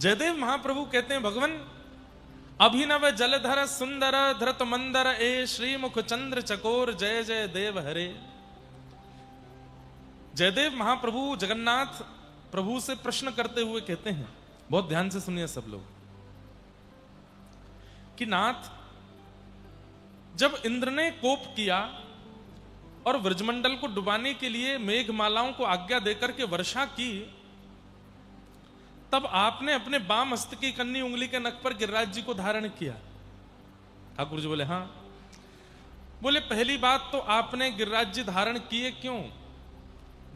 जयदेव महाप्रभु कहते हैं, भगवान अभिनव जलधर सुंदर धृत मंदर ए श्रीमुख चंद्र चकोर जय जय देव हरे। जयदेव महाप्रभु जगन्नाथ प्रभु से प्रश्न करते हुए कहते हैं, बहुत ध्यान से सुनिए सब लोग, कि नाथ जब इंद्र ने कोप किया और व्रजमंडल को डुबाने के लिए मेघमालाओं को आज्ञा देकर के वर्षा की, तब आपने अपने बाम हस्त की कन्नी उंगली के नख पर गिरिराज जी को धारण किया। ठाकुर जी बोले हाँ। बोले पहली बात तो आपने गिरिराज जी धारण किए क्यों?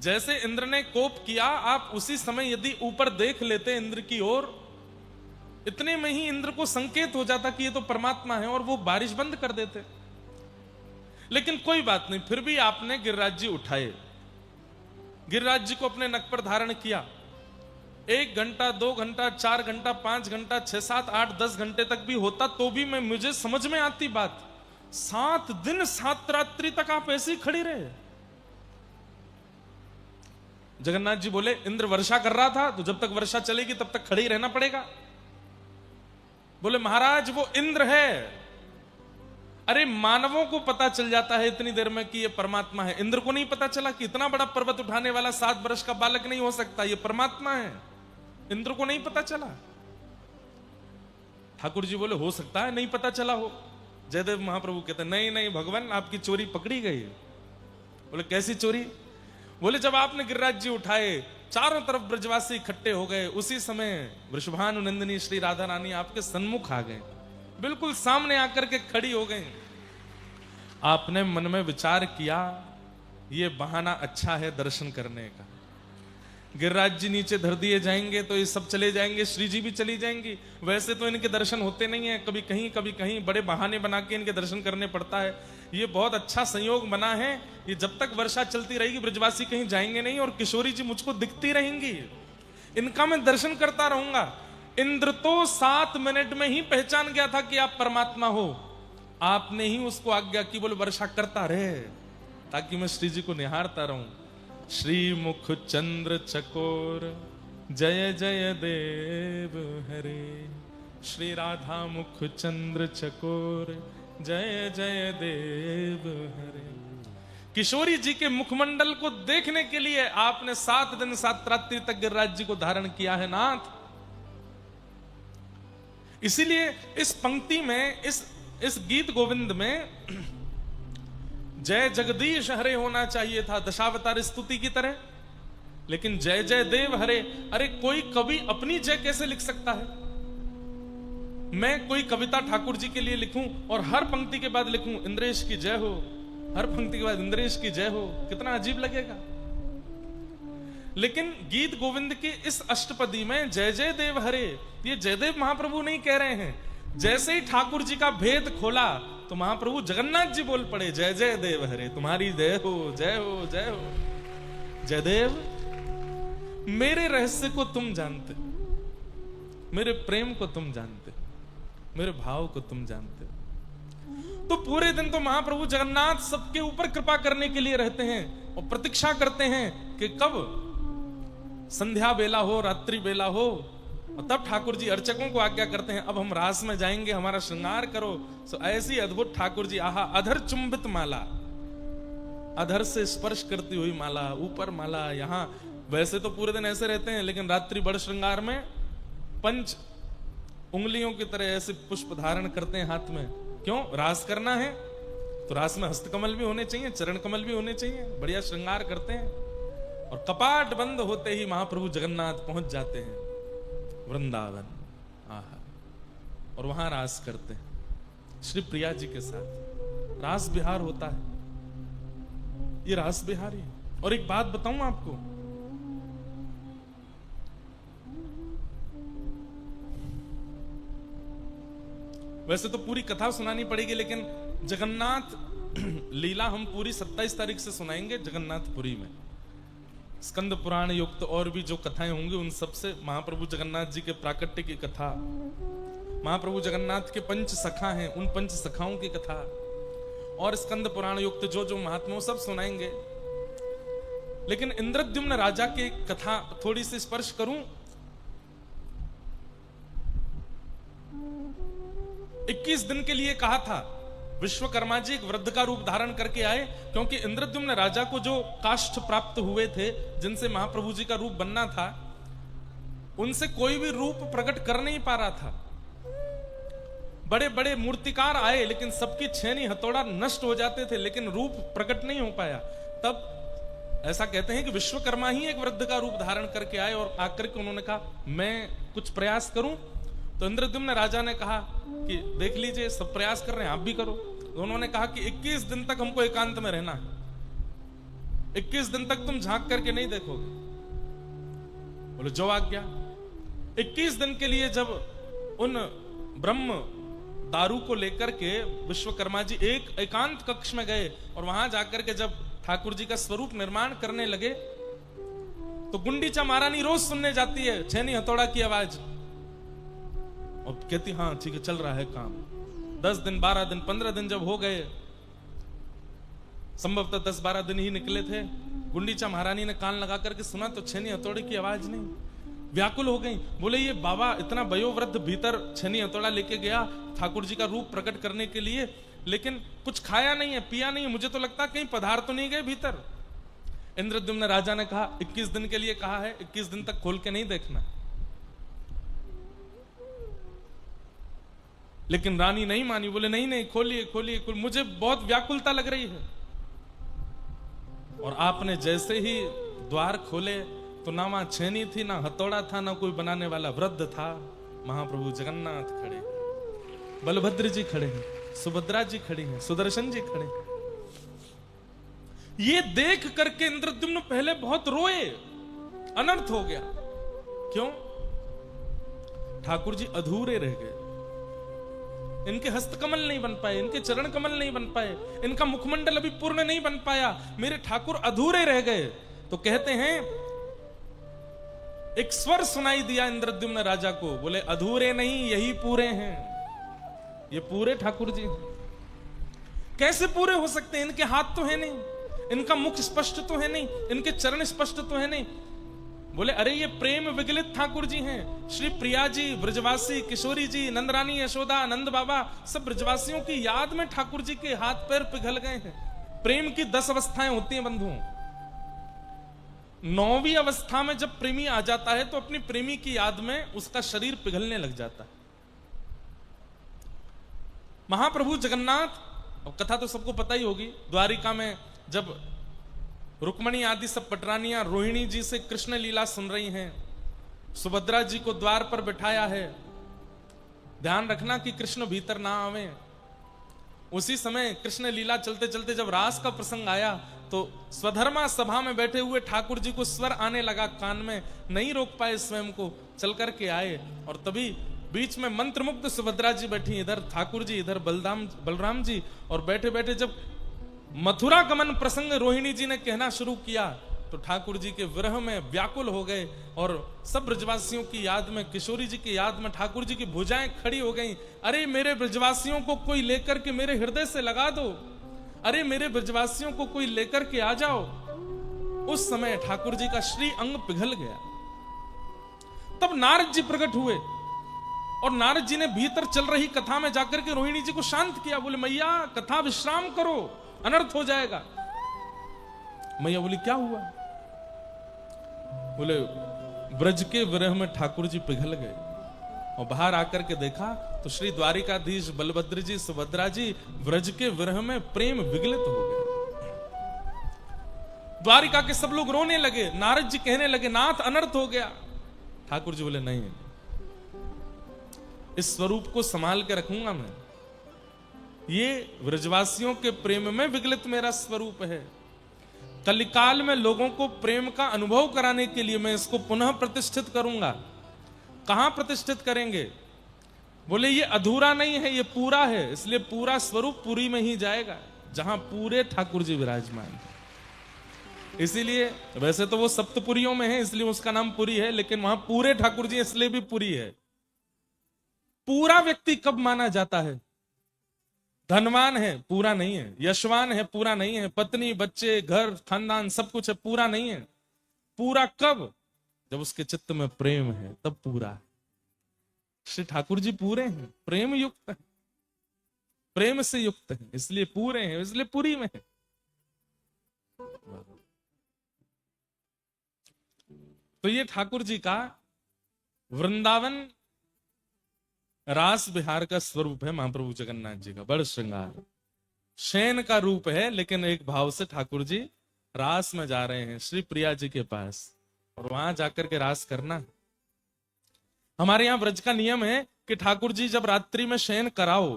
जैसे इंद्र ने कोप किया, आप उसी समय यदि ऊपर देख लेते इंद्र की ओर, इतने में ही इंद्र को संकेत हो जाता कि ये तो परमात्मा है और वो बारिश बंद कर देते। लेकिन कोई बात नहीं, फिर भी आपने गिरिराज जी उठाए, गिरिराज जी को अपने नख पर धारण किया। 1 घंटा 2 घंटा 4 घंटा 5 घंटा 6 7 8 10 घंटे तक भी होता तो भी मुझे समझ में आती बात, 7 दिन 7 रात्रि तक आप ऐसे ही खड़ी रहे। जगन्नाथ जी बोले इंद्र वर्षा कर रहा था तो जब तक वर्षा चलेगी तब तक खड़े ही रहना पड़ेगा। बोले महाराज वो इंद्र है। अरे मानवों को पता चल जाता है इतनी देर में कि ये परमात्मा है, इंद्र को नहीं पता चला कि इतना बड़ा पर्वत उठाने वाला 7 वर्ष का बालक नहीं हो सकता, ये परमात्मा है, इंद्र को नहीं पता चला। ठाकुर जी बोले हो सकता है नहीं पता चला हो। जयदेव महाप्रभु कहते नहीं नहीं भगवान आपकी चोरी पकड़ी गई। बोले कैसी चोरी? बोले जब आपने गिरिराज जी उठाए, चारों तरफ ब्रजवासी इकट्ठे हो गए, उसी समय वृषभानु नंदिनी श्री राधा रानी आपके सन्मुख आ गए, बिल्कुल सामने आकर के खड़ी हो गई। आपने मन में विचार किया ये बहाना अच्छा है दर्शन करने का, गिरिराज जी नीचे धर दिए जाएंगे तो ये सब चले जाएंगे, श्री जी भी चली जाएंगी। वैसे तो इनके दर्शन होते नहीं है, कभी कहीं बड़े बहाने बना के इनके दर्शन करने पड़ता है। ये बहुत अच्छा संयोग बना है, ये जब तक वर्षा चलती रहेगी ब्रजवासी कहीं जाएंगे नहीं और किशोरी जी मुझको दिखती रहेंगी, इनका मैं दर्शन करता रहूंगा। इंद्र तो 7 मिनट में ही पहचान गया था कि आप परमात्मा हो, आपने ही उसको आज्ञा की बोले वर्षा करता रहे ताकि मैं श्री जी को निहारता रहूं। श्री मुख चंद्र चकोर जय जय देव हरे, श्री राधा मुख चंद्र चकोर जय जय देव हरे। किशोरी जी के मुखमंडल को देखने के लिए आपने 7 दिन 7 रात्रि तक गिरिराज जी को धारण किया है नाथ। इसीलिए इस पंक्ति में, इस गीत गोविंद में जय जगदीश हरे होना चाहिए था दशावतार स्तुति की तरह, लेकिन जय जय देव हरे। अरे कोई कवि अपनी जय कैसे लिख सकता है? मैं कोई कविता ठाकुर जी के लिए लिखूं और हर पंक्ति के बाद लिखूं इंद्रेश की जय हो, हर पंक्ति के बाद इंद्रेश की जय हो, कितना अजीब लगेगा। लेकिन गीत गोविंद की इस अष्टपदी में जय जय देव हरे, ये जयदेव महाप्रभु नहीं कह रहे हैं। जैसे ही ठाकुर जी का भेद खोला तो महाप्रभु जगन्नाथ जी बोल पड़े जय जय देव हरे, तुम्हारी जय हो जय हो जय हो। जयदेव मेरे रहस्य को तुम जानते, मेरे प्रेम को तुम जानते, मेरे भाव को तुम जानते। तो पूरे दिन तो महाप्रभु जगन्नाथ सबके ऊपर कृपा करने के लिए रहते हैं और प्रतीक्षा करते हैं कि कब संध्या बेला हो, रात्रि बेला हो, और तब ठाकुर जी अर्चकों को आज्ञा करते हैं अब हम रास में जाएंगे, हमारा श्रृंगार करो। सो ऐसी अद्भुत ठाकुर जी, आहा अधर चुंबित माला, अधर से स्पर्श करती हुई माला, ऊपर माला, यहां वैसे तो पूरे दिन ऐसे रहते हैं लेकिन रात्रि बड़ श्रृंगार में पंच उंगलियों की तरह ऐसे पुष्प धारण करते हैं हाथ में। क्यों? रास करना है तो रास में हस्तकमल भी होने चाहिए, चरण कमल भी होने चाहिए, बढ़िया श्रृंगार करते हैं। और कपाट बंद होते ही महाप्रभु जगन्नाथ पहुंच जाते हैं वृंदावन, आहा, और वहां रास करते हैं श्री प्रिया जी के साथ। रास बिहार होता है, ये रास बिहार ही। और एक बात बताऊं आपको, वैसे तो पूरी कथा सुनानी पड़ेगी लेकिन जगन्नाथ लीला हम पूरी 27 तारीख से सुनाएंगे जगन्नाथपुरी में। स्कंद पुराण युक्त और भी जो कथाएं होंगी उन सब से महाप्रभु जगन्नाथ जी के प्राकट्य की कथा, महाप्रभु जगन्नाथ के 5 सखा हैं उन 5 सखाओं की कथा, और स्कंद पुराण युक्त जो जो महात्मा सब सुनाएंगे। लेकिन इंद्रद्युम्न राजा की कथा थोड़ी सी स्पर्श करूं। 21 दिन के लिए कहा था। विश्वकर्मा जी एक वृद्ध का रूप धारण करके आए, क्योंकि इंद्रद्युम्न राजा को जो काष्ठ प्राप्त हुए थे, जिनसे महाप्रभु जी का रूप बनना था, उनसे कोई भी रूप प्रकट कर नहीं पा रहा था। बड़े बड़े मूर्तिकार आए, लेकिन सबकी छेनी हथौड़ा नष्ट हो जाते थे, लेकिन रूप प्रकट नहीं हो पाया। तब ऐसा कहते हैं कि विश्वकर्मा ही एक वृद्ध का रूप धारण करके आए और आकर के उन्होंने कहा, मैं कुछ प्रयास करूं? तो इंद्रद्युम्न राजा ने कहा कि देख लीजिए, सब प्रयास कर रहे हैं, आप भी करो। तो उन्होंने कहा कि 21 दिन तक हमको एकांत में रहना है, 21 दिन तक तुम झांक करके नहीं देखोगे। बोले जो आज्ञा। 21 दिन के लिए जब उन ब्रह्म दारू को लेकर के विश्वकर्मा जी एक एकांत कक्ष में गए और वहां जाकर के जब ठाकुर जी का स्वरूप निर्माण करने लगे, तो गुंडीचा महारानी रोज सुनने जाती है छेनी हथौड़ा की आवाज और कहती हाँ ठीक है, चल रहा है काम। 10 दिन 12 दिन 15 दिन जब हो गए, संभवतः 10-12 दिन ही निकले थे, गुंडीचा महारानी ने कान लगा करके सुना तो छेनी हथौड़े की आवाज नहीं। व्याकुल हो गई, बोले ये बाबा इतना वयोवृद्ध भीतर छेनी हथौड़ा लेके गया ठाकुर जी का रूप प्रकट करने के लिए, लेकिन कुछ खाया नहीं है, पिया नहीं है, मुझे तो लगता कहीं पदार्थ तो नहीं गए भीतर। इंद्रद्युम्न राजा ने कहा 21 दिन के लिए कहा है, 21 दिन तक खोल के नहीं देखना। लेकिन रानी नहीं मानी, बोले नहीं नहीं खोलिए खोलिए, मुझे बहुत व्याकुलता लग रही है। और आपने जैसे ही द्वार खोले तो ना वहां छेनी थी, ना हथौड़ा था, ना कोई बनाने वाला वृद्ध था। महाप्रभु जगन्नाथ खड़े, बलभद्र जी खड़े हैं, सुभद्रा जी खड़ी हैं, सुदर्शन जी खड़े हैं। ये देख करके इंद्रद्युम्न पहले बहुत रोए, अनर्थ हो गया। क्यों? ठाकुर जी अधूरे रह गए, इनके हस्तकमल नहीं बन पाए, इनके चरण कमल नहीं बन पाए, इनका मुखमंडल अभी पूर्ण नहीं बन पाया, मेरे ठाकुर अधूरे रह गए। तो कहते हैं एक स्वर सुनाई दिया इंद्रद्युम्न राजा को, बोले अधूरे नहीं यही पूरे हैं, ये पूरे ठाकुर जी हैं। कैसे पूरे हो सकते हैं? इनके हाथ तो है नहीं, इनका मुख स्पष्ट तो है नहीं, इनके चरण स्पष्ट तो है नहीं। बोले अरे ये प्रेम विगलित ठाकुर जी हैं। श्री प्रिया जी, ब्रजवासी, किशोरी जी, नंदरानी, यशोदा, नंद बाबा, सब ब्रजवासियों की याद में ठाकुर जी के हाथ पैर पिघल गए हैं। प्रेम की 10 अवस्थाएं होती हैं बंधुओं। 9वीं अवस्था में जब प्रेमी आ जाता है तो अपनी प्रेमी की याद में उसका शरीर पिघलने लग जाता है। महाप्रभु जगन्नाथ, कथा तो सबको पता ही होगी, द्वारिका में जब रुक्मणी आदि सब पटरानियां रोहिणी जी से कृष्ण लीला सुन रही हैं, सुभद्रा जी को द्वार पर बिठाया है, ध्यान रखना कि कृष्ण भीतर ना आवे। उसी समय कृष्ण लीला चलते चलते जब रास का प्रसंग आया तो स्वधर्मा सभा में बैठे हुए ठाकुर जी को स्वर आने लगा कान में, नहीं रोक पाए स्वयं को, चल करके आए। और तभी बीच में मंत्रमुग्ध सुभद्रा जी बैठी, इधर ठाकुर जी, इधर बलराम जी, और बैठे बैठे जब मथुरा गमन प्रसंग रोहिणी जी ने कहना शुरू किया तो ठाकुर जी के विरह में व्याकुल हो गए। और सब ब्रजवासियों की याद में, किशोरी जी की याद में ठाकुर जी की भुजाएं खड़ी हो गईं। अरे मेरे ब्रजवासियों को कोई लेकर के मेरे हृदय से लगा दो, अरे मेरे ब्रजवासियों को कोई लेकर के आ जाओ। उस समय ठाकुर जी का श्री अंग पिघल गया। तब नारद जी प्रकट हुए और नारद जी ने भीतर चल रही कथा में जाकर के रोहिणी जी को शांत किया। बोले मैया कथा विश्राम करो, अनर्थ हो जाएगा। मैया बोली क्या हुआ? बोले ब्रज के विरह में ठाकुर जी पिघल गए। और बाहर आकर के देखा तो श्री द्वारिकाधीश बलभद्र जी, सुभद्रा जी ब्रज के विरह में प्रेम विगलित हो गए। द्वारिका के सब लोग रोने लगे। नारद जी कहने लगे नाथ अनर्थ हो गया। ठाकुर जी बोले नहीं, इस स्वरूप को संभाल के रखूंगा मैं। ये ब्रजवासियों के प्रेम में विगलित मेरा स्वरूप है। कलिकाल में लोगों को प्रेम का अनुभव कराने के लिए मैं इसको पुनः प्रतिष्ठित करूंगा। कहां प्रतिष्ठित करेंगे? बोले ये अधूरा नहीं है, ये पूरा है, इसलिए पूरा स्वरूप पुरी में ही जाएगा जहां पूरे ठाकुर जी विराजमान है। इसीलिए वैसे तो वो सप्तपुरियों में है इसलिए उसका नाम पुरी है, लेकिन वहां पूरे ठाकुर जी इसलिए भी पुरी है। पूरा व्यक्ति कब माना जाता है? धनवान है पूरा नहीं है, यशवान है पूरा नहीं है, पत्नी बच्चे घर खानदान सब कुछ है, पूरा नहीं है। पूरा कब? जब उसके चित्त में प्रेम है तब पूरा है। श्री ठाकुर जी पूरे हैं, प्रेम युक्त है। प्रेम से युक्त हैं, इसलिए पूरे हैं, इसलिए पूरी में है। तो ये ठाकुर जी का वृंदावन रास बिहार का स्वरूप है। महाप्रभु जगन्नाथ जी का बड़ श्रृंगार शयन का रूप है, लेकिन एक भाव से ठाकुर जी रास में जा रहे हैं श्री प्रिया जी के पास, और वहां जाकर के रास करना। हमारे यहाँ व्रज का नियम है कि ठाकुर जी जब रात्रि में शयन कराओ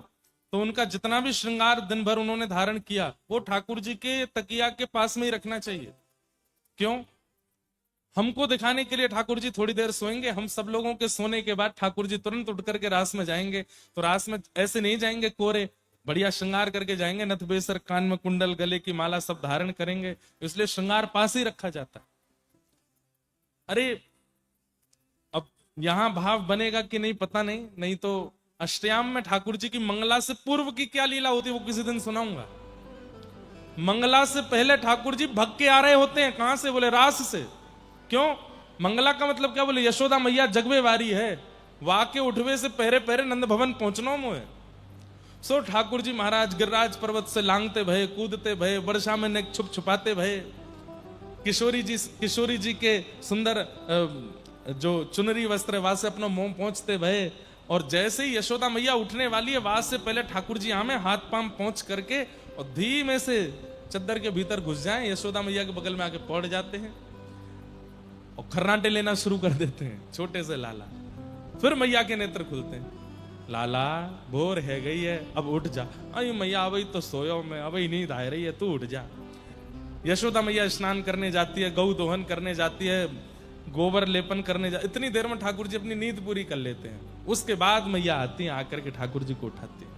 तो उनका जितना भी श्रृंगार दिन भर उन्होंने धारण किया वो ठाकुर जी के तकिया के पास में ही रखना चाहिए। क्यों? हमको दिखाने के लिए ठाकुर जी थोड़ी देर सोएंगे, हम सब लोगों के सोने के बाद ठाकुर जी तुरंत उठ करके रास में जाएंगे। तो रास में ऐसे नहीं जाएंगे कोरे, बढ़िया श्रृंगार करके जाएंगे, नथ बेसर, कान में कुंडल, गले की माला सब धारण करेंगे, इसलिए श्रृंगार पास ही रखा जाता है। अरे अब यहां भाव बनेगा कि नहीं पता नहीं, नहीं तो अष्टयाम में ठाकुर जी की मंगला से पूर्व की क्या लीला होती है वो किसी दिन सुनाऊंगा। मंगला से पहले ठाकुर जी भग के आ रहे होते हैं। कहां से? बोले रास से। क्यों? मंगला का मतलब क्या? बोले यशोदा मैया जगवे वारी है, वाके उठवे से पहरे पहरे नंद भवन पहुंचना मोए। सो ठाकुर जी महाराज गिरिराज पर्वत से लांगते भये, कूदते भये, वर्षा में नेक छुप छुपाते भये, किशोरी जी के सुंदर जो चुनरी वस्त्र वहां से अपना मुंह पहुंचते भये। और जैसे ही यशोदा मैया उठने वाली है वहां से पहले ठाकुर जी हमें हाथ पांव पहुंच करके और धीमे से चद्दर के भीतर घुस जाएं, यशोदा मैया के बगल में आके पड़ जाते हैं और खर्राटे लेना शुरू कर देते हैं, छोटे से लाला। फिर मैया के नेत्र खुलते हैं, लाला भोर है गई है, अब उठ जा। अरे मैया अभी तो सोयो मैं, अभी नींद आ रही है, तू उठ जा। यशोदा मैया स्नान करने जाती है, गौ दोहन करने जाती है, गोबर लेपन करने जा, इतनी देर में ठाकुर जी अपनी नींद पूरी कर लेते हैं। उसके बाद मैया आती है, आकर के ठाकुर जी को उठाती है।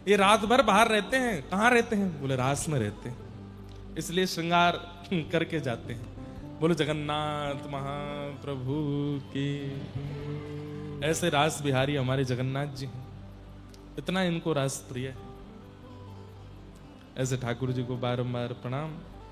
ये रात भर बाहर रहते हैं। कहां रहते हैं? बोले रास में रहते हैं, इसलिए श्रृंगार करके जाते हैं। बोलो जगन्नाथ महाप्रभु की। ऐसे रास बिहारी हमारे जगन्नाथ जी हैं, इतना इनको रास प्रिय है। ऐसे ठाकुर जी को बारंबार प्रणाम।